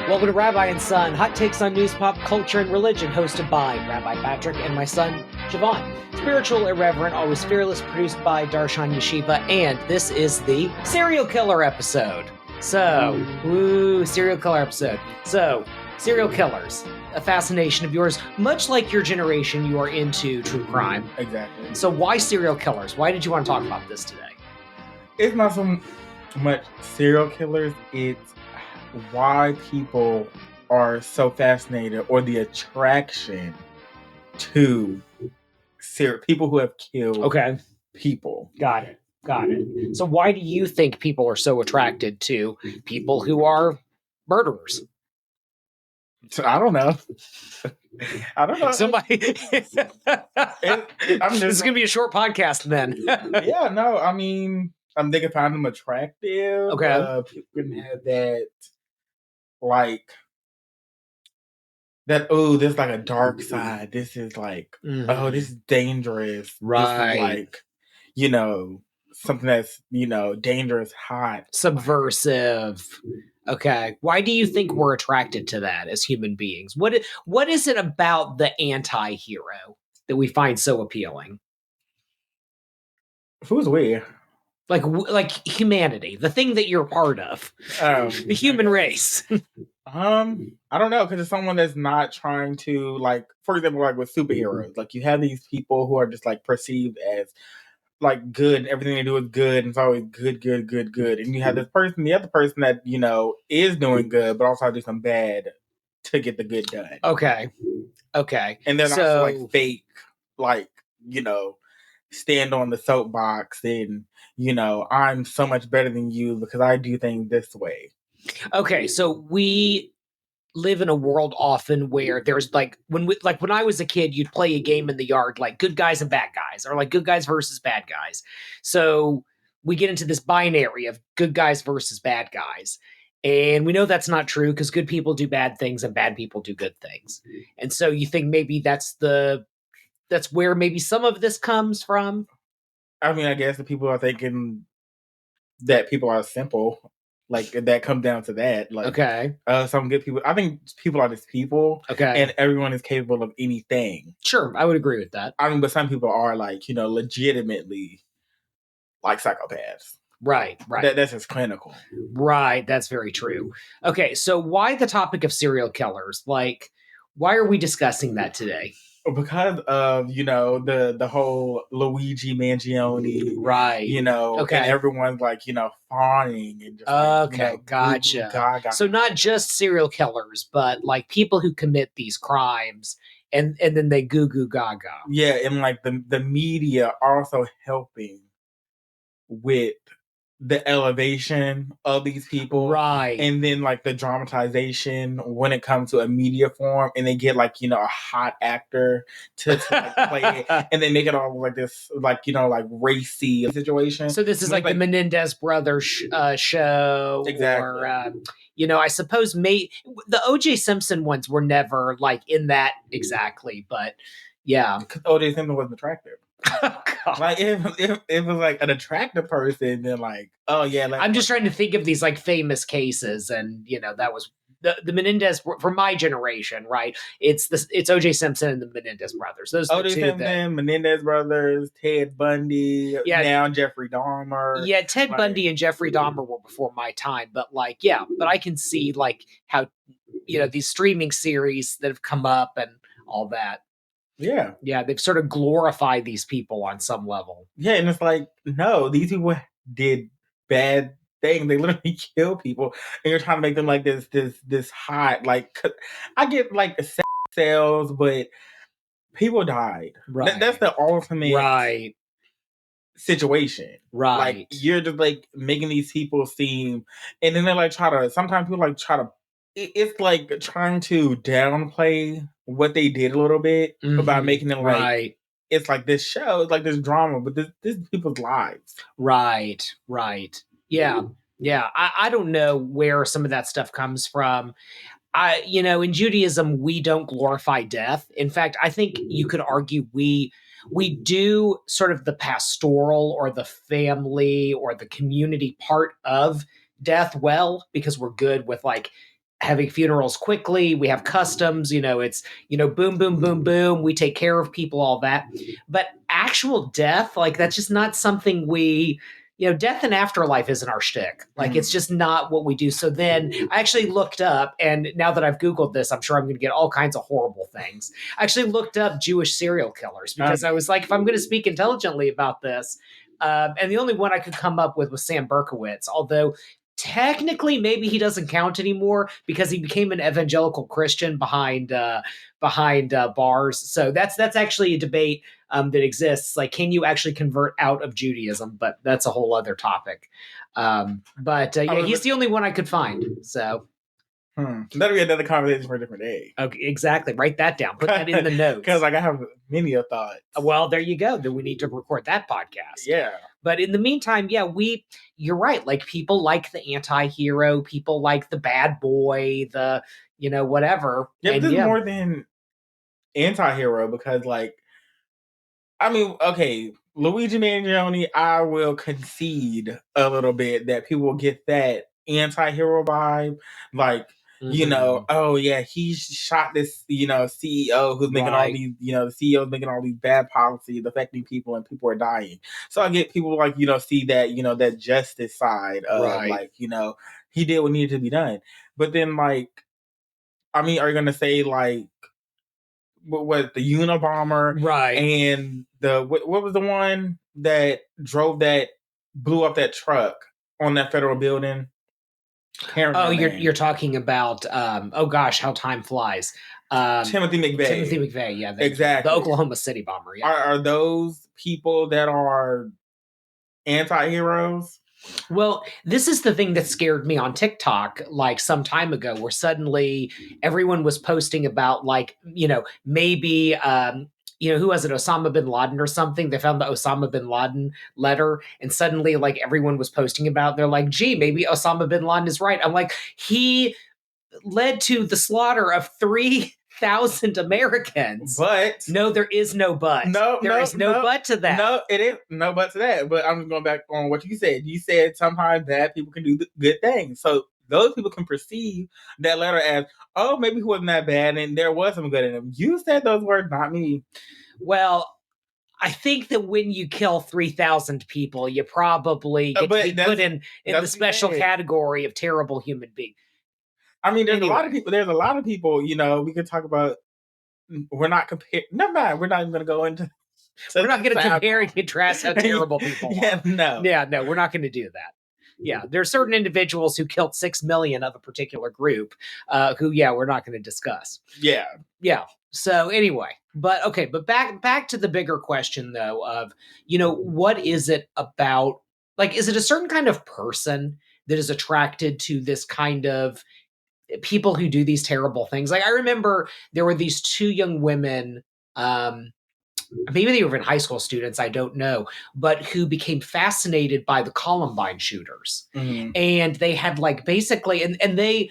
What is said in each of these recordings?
Welcome to Rabbi Son, hot takes on news, pop culture, and religion, hosted by Rabbi Patrick and my son, Javon. Spiritual, irreverent, always fearless, produced by Darshan Yeshiva, and this is the serial killer episode. So, serial killer episode. So, serial killers, a fascination of yours. Much like your generation, you are into true crime. Exactly. So why serial killers? Why did you want to talk about this today? It's not so much serial killers, it's why people are so fascinated, or the attraction to people who have killed people. Got it. So why do you think people are so attracted to people who are murderers? So, I don't know. Somebody. This is going to be a short podcast then. Yeah, no, I mean, they can find them attractive. Okay. People can have that, like, there's like a dark side. This is like, this is dangerous. Right. This is like, something that's, dangerous, hot. Subversive. Okay. Why do you think we're attracted to that as human beings? What is it about the antihero that we find so appealing? Who's we? Like humanity, the thing that you're part of, the human race. I don't know, because it's someone that's not trying to, like, for example, like with superheroes, like you have these people who are just like perceived as like good, everything they do is good, and it's always good, and you have this person, the other person that is doing good, but also have to do some bad to get the good done. Okay, and they're not like fake, like stand on the soapbox and I'm so much better than you because I do things this way. Okay, so we live in a world often where there's like when I was a kid, you'd play a game in the yard like good guys and bad guys, or like good guys versus bad guys. So we get into this binary of good guys versus bad guys. And we know that's not true because good people do bad things and bad people do good things. And so you think maybe that's where maybe some of this comes from? I mean, I guess the people are thinking that people are simple. Like, that comes down to that. Like, some good people. I think people are just people. Okay. And everyone is capable of anything. Sure, I would agree with that. I mean, but some people are like, legitimately like psychopaths. Right. That's just clinical. Right, that's very true. Okay, so why the topic of serial killers? Like, why are we discussing that today? Because of, the whole Luigi Mangione. Right. And everyone's like, fawning and just like, gotcha. Gaga. So not just serial killers, but like people who commit these crimes and then they goo goo gaga. Yeah, and like the media also helping with the elevation of these people, right? And then like the dramatization when it comes to a media form, and they get like a hot actor to like play it, and they make it all like this like like racy situation. So this is like the Menendez brothers show, exactly. Or I suppose the O.J. Simpson ones were never like in that exactly, but yeah, because O.J. Simpson wasn't attractive. Oh, God. Like if it was like an attractive person, then like, oh yeah. I'm just trying to think of these like famous cases, and that was the Menendez for my generation, right? It's O.J. Simpson and the Menendez brothers. Those O.J. Simpson, Menendez brothers, Ted Bundy, now Jeffrey Dahmer. Yeah, Ted Bundy and Jeffrey Dahmer were before my time, but like, yeah, but I can see like how these streaming series that have come up and all that. Yeah, they've sort of glorified these people on some level. Yeah, and it's like, no, these people did bad things. They literally kill people, and you're trying to make them like this hot. Like, I get like sex sales, but people died. Right, that's the ultimate situation. Right, like you're just like making these people seem, and then they like sometimes people like try to. It's like trying to downplay what they did a little bit by making them like it's like this show, it's like this drama, but this is people's lives. Right. Yeah. I don't know where some of that stuff comes from. In Judaism, we don't glorify death. In fact, I think you could argue we do sort of the pastoral or the family or the community part of death well, because we're good with like having funerals quickly. We have customs, it's, boom, boom, boom, boom. We take care of people, all that. But actual death, like that's just not something death and afterlife isn't our shtick. Like it's just not what we do. So then I actually looked up, and now that I've Googled this, I'm sure I'm going to get all kinds of horrible things. I actually looked up Jewish serial killers because I was like, if I'm going to speak intelligently about this, and the only one I could come up with was Sam Berkowitz, although technically maybe he doesn't count anymore because he became an evangelical Christian behind bars. So that's actually a debate that exists. Like, can you actually convert out of Judaism? But that's a whole other topic. He's the only one I could find. So that'll be another conversation for a different day. Okay, exactly. Write that down. Put that in the notes. Because I have many a thoughts. Well, there you go. Then we need to record that podcast. Yeah. But in the meantime, you're right. Like people like the anti-hero, people like the bad boy, the, whatever. Yeah, this is more than anti-hero because okay, Luigi Mangione, I will concede a little bit that people will get that anti-hero vibe. Like, oh yeah, he shot this, CEO who's making all these, the CEO's making all these bad policies affecting people and people are dying. So I get people see that, that justice side of he did what needed to be done. But then are you going to say what the Unabomber, right? And the what was the one that blew up that truck on that federal building? You're talking about oh gosh, how time flies. Timothy McVeigh, yeah, exactly. The Oklahoma City bomber. Yeah, are those people that are anti-heroes? Well, this is the thing that scared me on TikTok like some time ago, where suddenly everyone was posting about maybe who was it, Osama bin Laden or something. They found the Osama bin Laden letter, and suddenly like everyone was posting about it. They're like, gee, maybe Osama bin Laden is right. I'm like, he led to the slaughter of 3,000 Americans. But no, there is no but. There is no but to that. No, it is no but to that. But I'm just going back on what you said. You said sometimes bad people can do good things. So those people can perceive that letter as, oh, maybe he wasn't that bad and there was some good in him. You said those words, not me. Well, I think that when you kill 3,000 people, you probably get to be put in the special category of terrible human being. I mean, there's a lot of people. There's a lot of people. We could talk about. We're not comparing. Never mind. We're not even going to go into. We're not going to compare and contrast how terrible people are. No. Yeah, no, we're not going to do that. Yeah, there are certain individuals who killed 6 million of a particular group who, we're not going to discuss. Yeah. Yeah. So anyway, but back to the bigger question though of, what is it about, like, is it a certain kind of person that is attracted to this kind of people who do these terrible things? Like I remember there were these two young women, maybe they were even high school students, I don't know, but who became fascinated by the Columbine shooters. Mm-hmm. And they had basically, and they,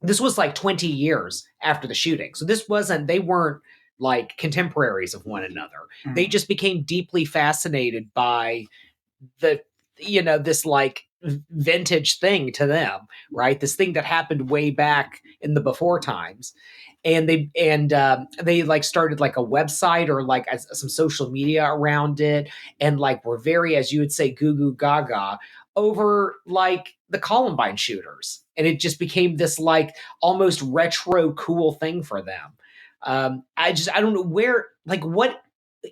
this was 20 years after the shooting. So they weren't contemporaries of one another. Mm-hmm. They just became deeply fascinated by this vintage thing to them, right? This thing that happened way back in the before times. And they started a website or some social media around it. And were very, as you would say, goo goo gaga over the Columbine shooters. And it just became this almost retro cool thing for them. I don't know where, what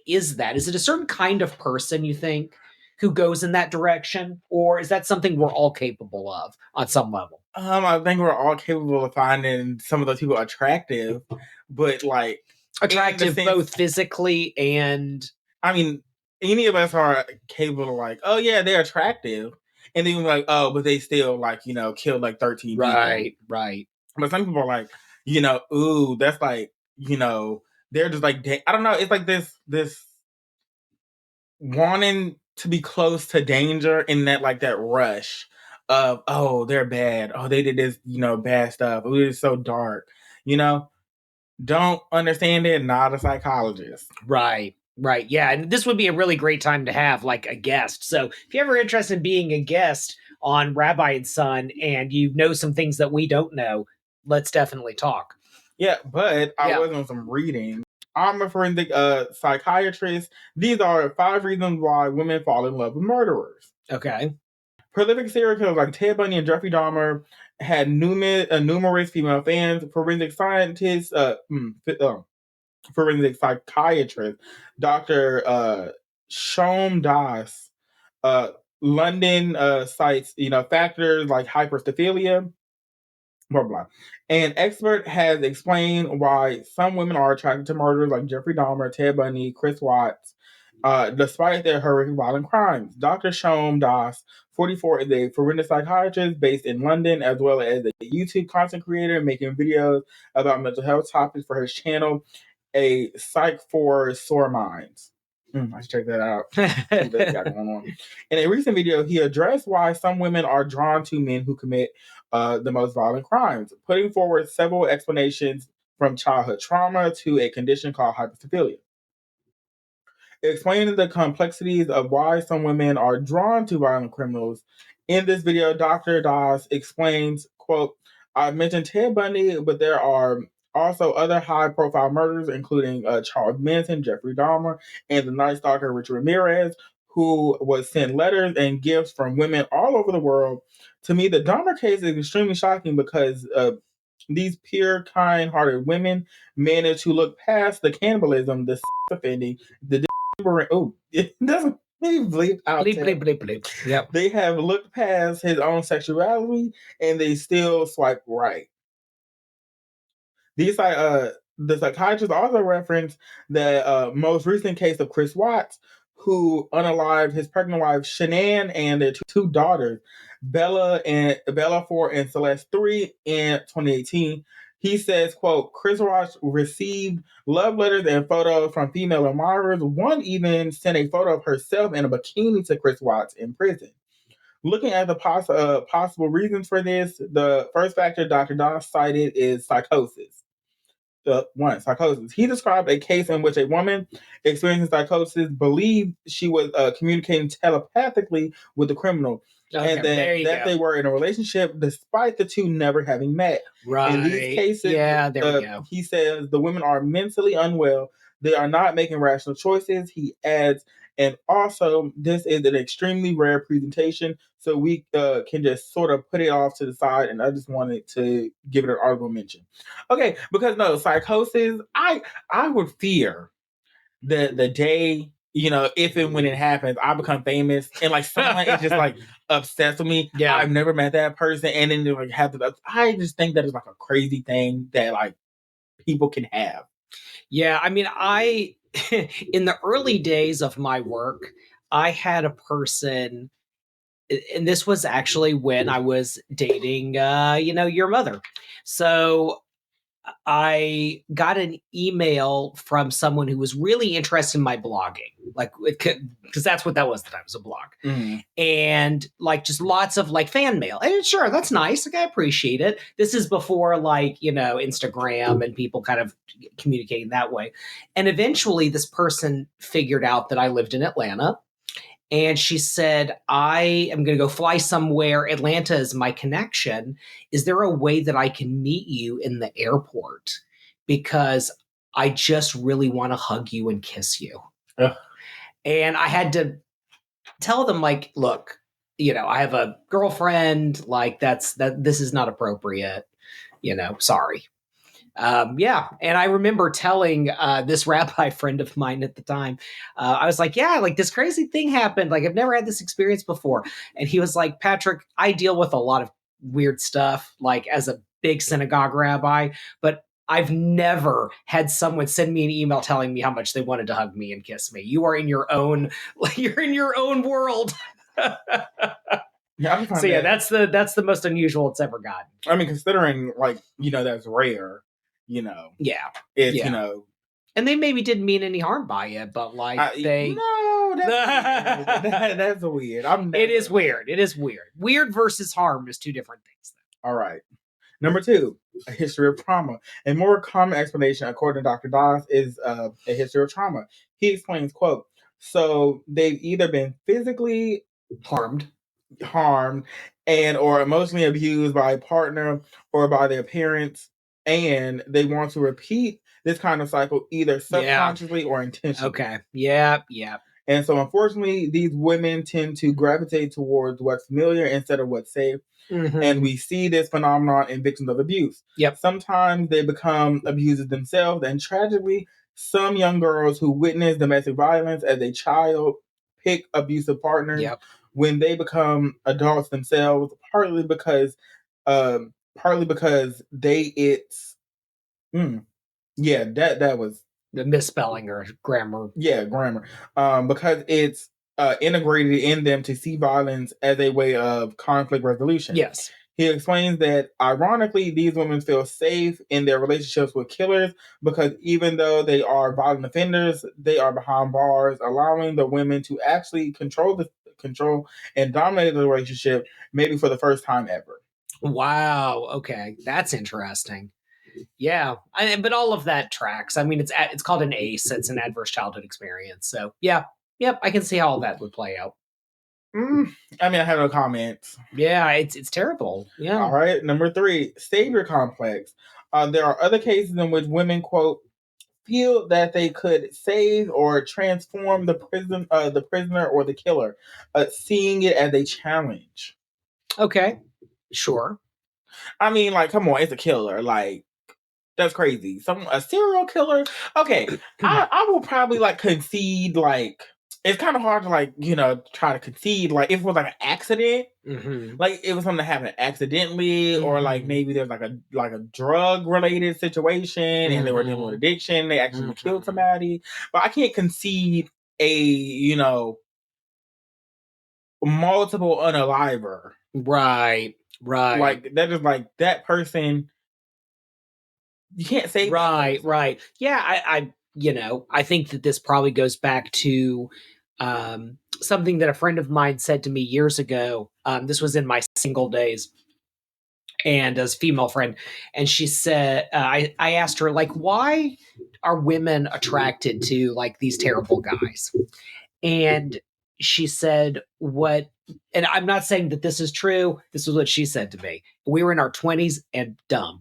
is that? Is it a certain kind of person, you think, who goes in that direction? Or is that something we're all capable of on some level? I think we're all capable of finding some of those people attractive, but attractive both physically and... I mean, any of us are capable of oh yeah, they're attractive. And then oh, but they still killed 13 people. Right. But some people are ooh, that's they're just I don't know, it's this wanting to be close to danger in that that rush of, oh, they're bad. Oh, they did this, bad stuff. Oh, it's so dark. Don't understand it, not a psychologist. Right. Right. Yeah. And this would be a really great time to have like a guest. So if you're ever interested in being a guest on Rabbi and Son and you know some things that we don't know, let's definitely talk. Yeah, but I Yeah. was on some reading. I'm a forensic psychiatrist. These are 5 reasons why women fall in love with murderers. Okay. Prolific serial killers like Ted Bundy and Jeffrey Dahmer had numerous female fans. Forensic scientists, forensic psychiatrist, Dr. Shom Das, uh, London cites, factors like hyperstephilia, blah blah. An expert has explained why some women are attracted to murderers like Jeffrey Dahmer, Ted Bundy, Chris Watts, despite their horrific violent crimes. Dr. Shom Das, 44, is a forensic psychiatrist based in London, as well as a YouTube content creator making videos about mental health topics for his channel, A Psych for Sore Minds. I should check that out. See what they got going on. In a recent video, he addressed why some women are drawn to men who commit the most violent crimes, putting forward several explanations from childhood trauma to a condition called hyperstephilia. Explaining the complexities of why some women are drawn to violent criminals. In this video, Dr. Das explains, quote, I mentioned Ted Bundy, but there are also other high-profile murderers, including Charles Manson, Jeffrey Dahmer, and the Night Stalker Richard Ramirez, who was sent letters and gifts from women all over the world. To me, the Dahmer case is extremely shocking because these pure, kind-hearted women managed to look past the cannibalism, the offending, the oh, it doesn't bleep out. Bleep, bleep, bleep, bleep. Yep. They have looked past his own sexuality and they still swipe right. The psychiatrist also referenced the most recent case of Chris Watts, who unalived his pregnant wife Shanann and their 2 daughters, Bella 4 and Celeste 3, in 2018. He says, quote, Chris Watts received love letters and photos from female admirers. One even sent a photo of herself in a bikini to Chris Watts in prison. Looking at the possible reasons for this, the first factor Dr. Doss cited is psychosis. Psychosis. He described a case in which a woman experiencing psychosis believed she was communicating telepathically with the criminal, and that they were in a relationship despite the 2 never having met. Right. In these cases, yeah, there we go. He says the women are mentally unwell. They are not making rational choices. He adds, and also, this is an extremely rare presentation, so we can just sort of put it off to the side, and I just wanted to give it an honorable mention. Okay, because no, psychosis, I would fear the day, if and when it happens, I become famous, and like someone is just like obsessed with me. Yeah. I've never met that person, and then they like have to. I just think that is like a crazy thing that like people can have. Yeah, I mean, in the early days of my work, I had a person, and this was actually when I was dating, your mother. So I got an email from someone who was really interested in my blogging, like, because that's what that was. That I was a blog, and like just lots of like fan mail. And sure, that's nice. Like I appreciate it. This is before like Instagram and people kind of communicating that way. And eventually, this person figured out that I lived in Atlanta. And she said, I am going to go fly somewhere. Atlanta is my connection. Is there a way that I can meet you in the airport? Because I just really want to hug you and kiss you. Ugh. And I had to tell them, like, look, I have a girlfriend. Like, this is not appropriate. Sorry. Yeah. And I remember telling this rabbi friend of mine at the time, I was like, yeah, like this crazy thing happened. Like I've never had this experience before. And he was like, Patrick, I deal with a lot of weird stuff, like as a big synagogue rabbi, but I've never had someone send me an email telling me how much they wanted to hug me and kiss me. You are in your own, you're in your own world. Yeah, so yeah, that's the most unusual it's ever gotten. I mean, considering like, that's rare. Yeah. It's, and they maybe didn't mean any harm by it, but like no, that's weird. That's weird. It is weird. It is weird. Weird versus harm is 2 different things. All right. Number two, a history of trauma. A more common explanation, according to Dr. Doss, is a history of trauma. He explains, quote, so they've either been physically harmed and or emotionally abused by a partner or by their parents, and they want to repeat this kind of cycle either subconsciously or intentionally. Okay. Yeah. And so, unfortunately, these women tend to gravitate towards what's familiar instead of what's safe. Mm-hmm. And we see this phenomenon in victims of abuse. Yep. Sometimes they become abusers themselves, and tragically, some young girls who witness domestic violence as a child pick abusive partners when they become adults themselves, partly because that was the misspelling or grammar. Yeah, grammar. Because it's integrated in them to see violence as a way of conflict resolution. Yes. He explains that, ironically, these women feel safe in their relationships with killers because even though they are violent offenders, they are behind bars, allowing the women to actually control and dominate the relationship, maybe for the first time ever. Wow. Okay, that's interesting. Yeah, but all of that tracks. I mean, it's called an ACE. It's an adverse childhood experience. So yeah, yep, I can see how all that would play out. I mean, I have no comments. Yeah, it's terrible. Yeah. All right. Number three, savior complex. There are other cases in which women, quote, feel that they could save or transform the prisoner or the killer, seeing it as a challenge. Okay. Sure. I mean, like, come on, it's a killer. Like, that's crazy. A serial killer. Okay, I will probably like concede. Like, it's kind of hard to like try to concede. Like, if it was like an accident, like it was something that happened accidentally, or like maybe there's like a drug related situation, and they were dealing with addiction. They actually killed somebody, but I can't concede a multiple unaliver. Right. Like that is like that person. You can't say right. Yeah, I think that this probably goes back to something that a friend of mine said to me years ago. This was in my single days, and as a female friend, and she said, I asked her, like, why are women attracted to like these terrible guys? And she said, what, and I'm not saying that this is true. This is what she said to me. We were in our 20s and dumb.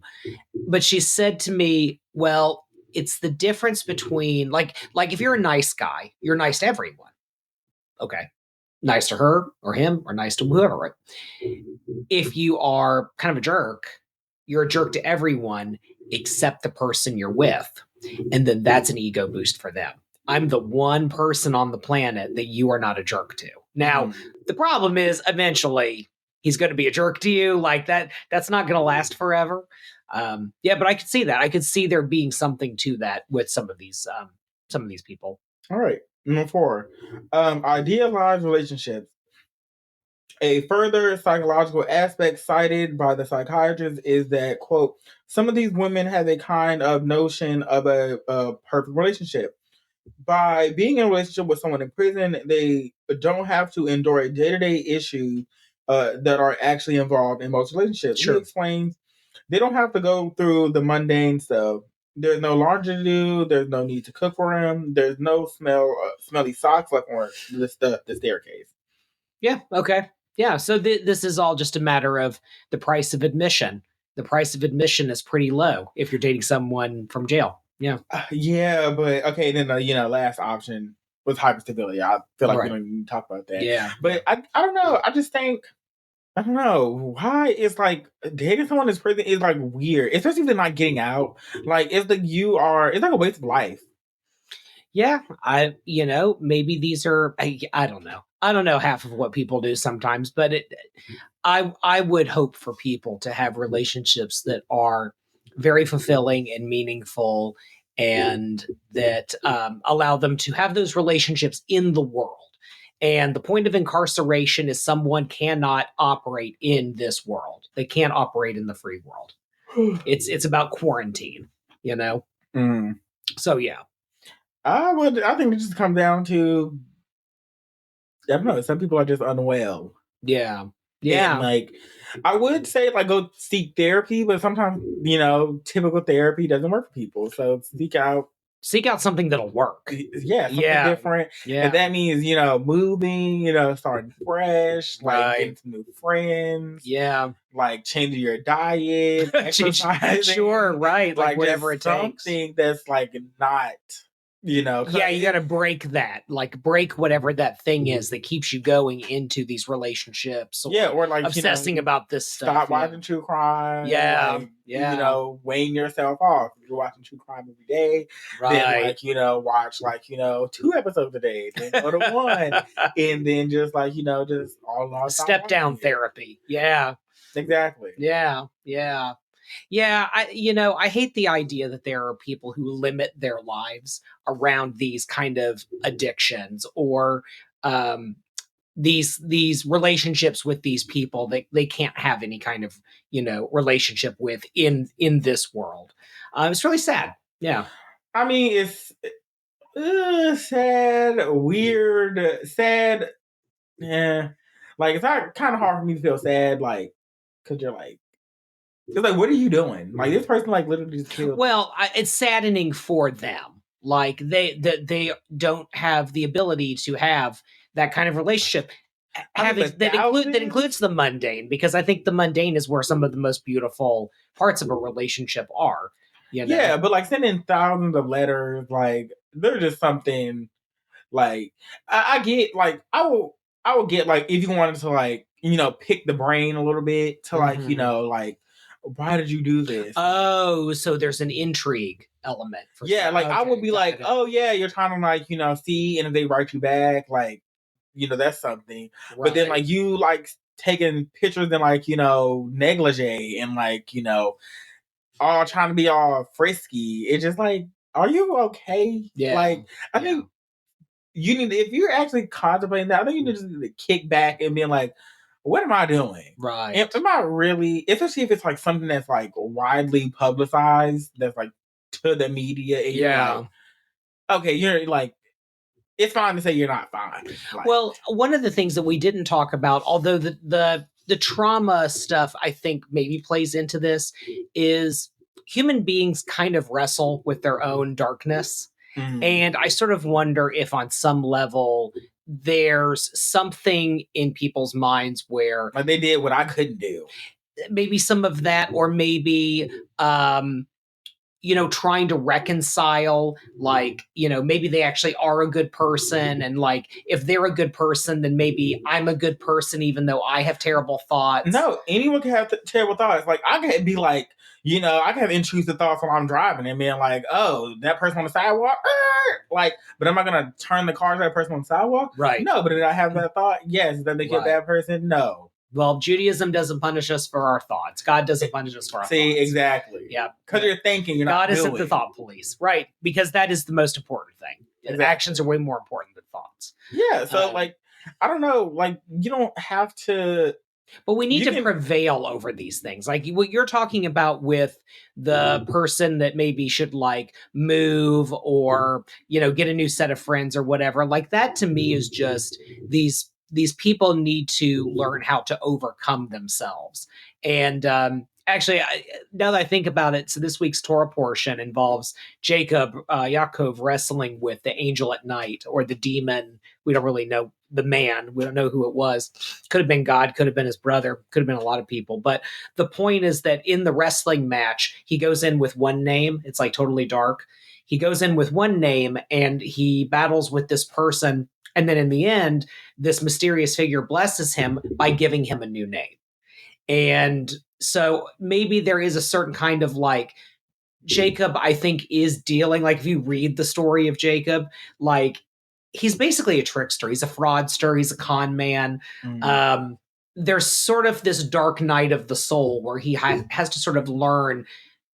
But she said to me, well, it's the difference between like if you're a nice guy, you're nice to everyone. Okay. Nice to her or him or nice to whoever, right? If you are kind of a jerk, you're a jerk to everyone except the person you're with. And then that's an ego boost for them. I'm the one person on the planet that you are not a jerk to. Now, the problem is eventually he's going to be a jerk to you. Like that's not going to last forever. Yeah, but I could see that. I could see there being something to that with some of these people. All right. Number four, idealized relationships. A further psychological aspect cited by the psychiatrist is that, quote, some of these women have a kind of notion of a perfect relationship. By being in a relationship with someone in prison, they don't have to endure a day-to-day issue that are actually involved in most relationships. Sure. He explains they don't have to go through the mundane stuff. There's no laundry to do. There's no need to cook for him. There's no smelly socks left on the staircase. Yeah. Okay. Yeah. So this is all just a matter of the price of admission. The price of admission is pretty low if you're dating someone from jail. Yeah. Yeah, but okay. Then last option was hyperstability. I feel like we don't even talk about that. Yeah. But I don't know. I just think I don't know why it's like dating someone in prison is like weird, especially if they're not getting out. Like it's like it's like a waste of life. Yeah, maybe these are I don't know. I don't know half of what people do sometimes, but I would hope for people to have relationships that are very fulfilling and meaningful, and that allow them to have those relationships in the world. And the point of incarceration is someone cannot operate in this world. They can't operate in the free world. It's about quarantine, So yeah. I think it just comes down to I don't know. Some people are just unwell. Yeah. Yeah. And like, I would say like go seek therapy, but sometimes, typical therapy doesn't work for people. So seek out something that'll work. Something different. Yeah. And that means, moving, starting fresh, like getting some new friends. Yeah. Like changing your diet, exercising. Sure, right. Like whatever it takes. Something that's like not, Yeah, you got to break that. Like break whatever that thing is that keeps you going into these relationships. Or like obsessing about this stuff. Stop watching true crime. Yeah. Weighing yourself off. If you're watching true crime every day, then like, watch like, 2 episodes a day, then go to 1. And then just like, just all out. Step down therapy. Yeah. Exactly. Yeah. Yeah. Yeah, I hate the idea that there are people who limit their lives around these kind of addictions or these relationships with these people that they can't have any kind of relationship with in this world. It's really sad. Yeah, I mean it's sad, weird, sad. Yeah, like it's not kind of hard for me to feel sad, like because you're like. It's like, what are you doing? Like this person, like literally just killed. Well, it's saddening for them. Like they don't have the ability to have that kind of relationship. That includes the mundane, because I think the mundane is where some of the most beautiful parts of a relationship are. Yeah, but like sending thousands of letters, like they're just something. Like I get, like I will get like if you wanted to like pick the brain a little bit to like like. Why did you do this? Oh, so there's an intrigue element. I would be like, oh yeah, you're trying to like, see, and if they write you back, like, that's something. Right. But then like you like taking pictures in like, negligee and like, all trying to be all frisky. It's just like, are you okay? Yeah. Like, I think you need to, if you're actually contemplating that, I think you just need to kick back and be like, what am I doing? Right. Am I really, especially if it's like something that's like widely publicized, that's like to the media, and you're like, okay, you're like, it's fine to say you're not fine. Like, well, one of the things that we didn't talk about, although the trauma stuff I think maybe plays into this, is human beings kind of wrestle with their own darkness. And I sort of wonder if on some level there's something in people's minds where like they did what I couldn't do. Maybe some of that, or maybe trying to reconcile, like, maybe they actually are a good person. And like, if they're a good person, then maybe I'm a good person, even though I have terrible thoughts. No, anyone can have terrible thoughts. Like, I could be like, I can have intrusive thoughts while I'm driving and being like, oh, that person on the sidewalk, like, but am I going to turn the car to that person on the sidewalk? Right. No, but did I have that thought? Yes. Did that make you a bad person? No. Well, Judaism doesn't punish us for our thoughts. God doesn't punish us for our thoughts. See, exactly. Yeah. Because you're thinking, you're not God isn't the thought police. Right. Because that is the most important thing. Exactly. Actions are way more important than thoughts. Yeah. So, like, I don't know. Like, you don't have to... But we need to prevail over these things. Like what you're talking about with the person that maybe should like move or, get a new set of friends or whatever. Like that to me is just these people need to learn how to overcome themselves. And actually, now that I think about it, so this week's Torah portion involves Yaakov wrestling with the angel at night, or the demon. We don't really know the man. We don't know who it was. Could have been God, could have been his brother, could have been a lot of people. But the point is that in the wrestling match, he goes in with one name. It's like totally dark. He goes in with one name and he battles with this person. And then in the end, this mysterious figure blesses him by giving him a new name. And so maybe there is a certain kind of like, Jacob, I think, is dealing, like if you read the story of Jacob, like he's basically a trickster. He's a fraudster. He's a con man. There's sort of this dark night of the soul where he has to sort of learn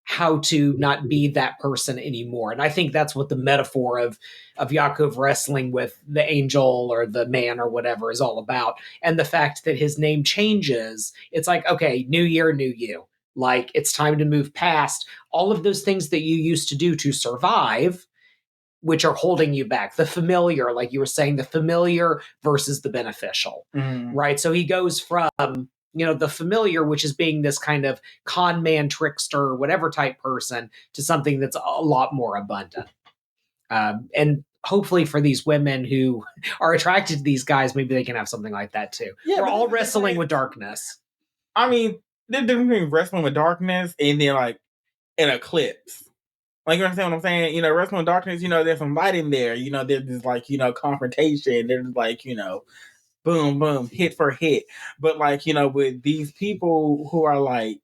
how to not be that person anymore. And I think that's what the metaphor of Yaakov wrestling with the angel or the man or whatever is all about. And the fact that his name changes, it's like, okay, new year, new you. Like it's time to move past all of those things that you used to do to survive, which are holding you back. The familiar, like you were saying, the familiar versus the beneficial, right? So he goes from the familiar, which is being this kind of con man, trickster, whatever type person, to something that's a lot more abundant. And hopefully for these women who are attracted to these guys, maybe they can have something like that too. Yeah, We're but all this is the wrestling thing. with darkness. I mean, there's difference between wrestling with darkness and then like an eclipse. Like, you understand what I'm saying? Wrestling with darkness, there's some light in there. There's this like, confrontation. There's like, boom, boom, hit for hit. But like, with these people who are like,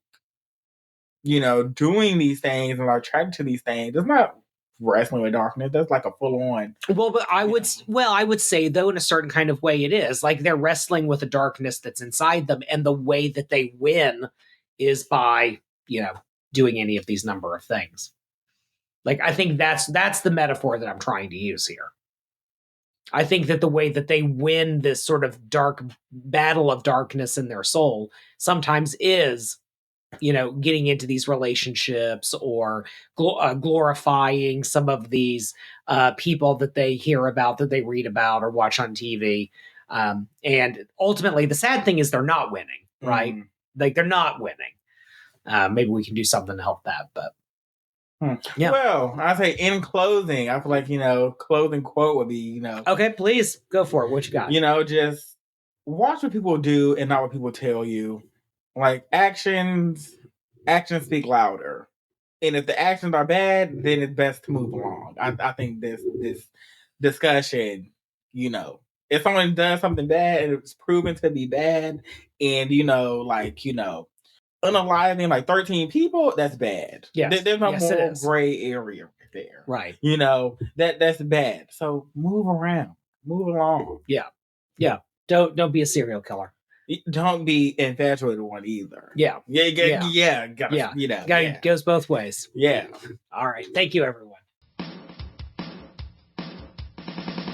doing these things and are attracted to these things, it's not wrestling with darkness. That's like a full on. Well, but I would say though, in a certain kind of way, it is like they're wrestling with a darkness that's inside them, and the way that they win is by doing any of these number of things. Like, I think that's the metaphor that I'm trying to use here. I think that the way that they win this sort of dark battle of darkness in their soul sometimes is, getting into these relationships or glorifying some of these people that they hear about, that they read about or watch on TV. And ultimately, the sad thing is they're not winning, right? Like, they're not winning. Maybe we can do something to help that, but. Yeah. Well, I say in closing, I feel like, closing quote would be, Okay, please go for it. What you got? Just watch what people do and not what people tell you. Like actions speak louder. And if the actions are bad, then it's best to move along. I think this discussion, if someone does something bad and it's proven to be bad and, unaliving like 13 people, that's bad. Yes. There's no more gray area there. Right. That's bad. So move around. Move along. Yeah. Yeah. Don't be a serial killer. Don't be infatuated one either. Yeah. Goes both ways. Yeah. All right. Thank you, everyone.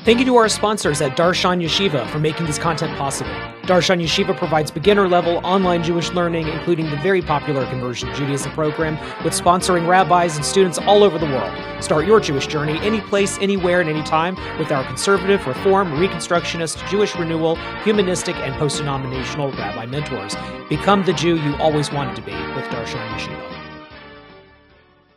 Thank you to our sponsors at Darshan Yeshiva for making this content possible. Darshan Yeshiva provides beginner-level online Jewish learning, including the very popular Conversion Judaism program, with sponsoring rabbis and students all over the world. Start your Jewish journey any place, anywhere, and anytime with our conservative, reform, reconstructionist, Jewish renewal, humanistic, and post-denominational rabbi mentors. Become the Jew you always wanted to be with Darshan Yeshiva.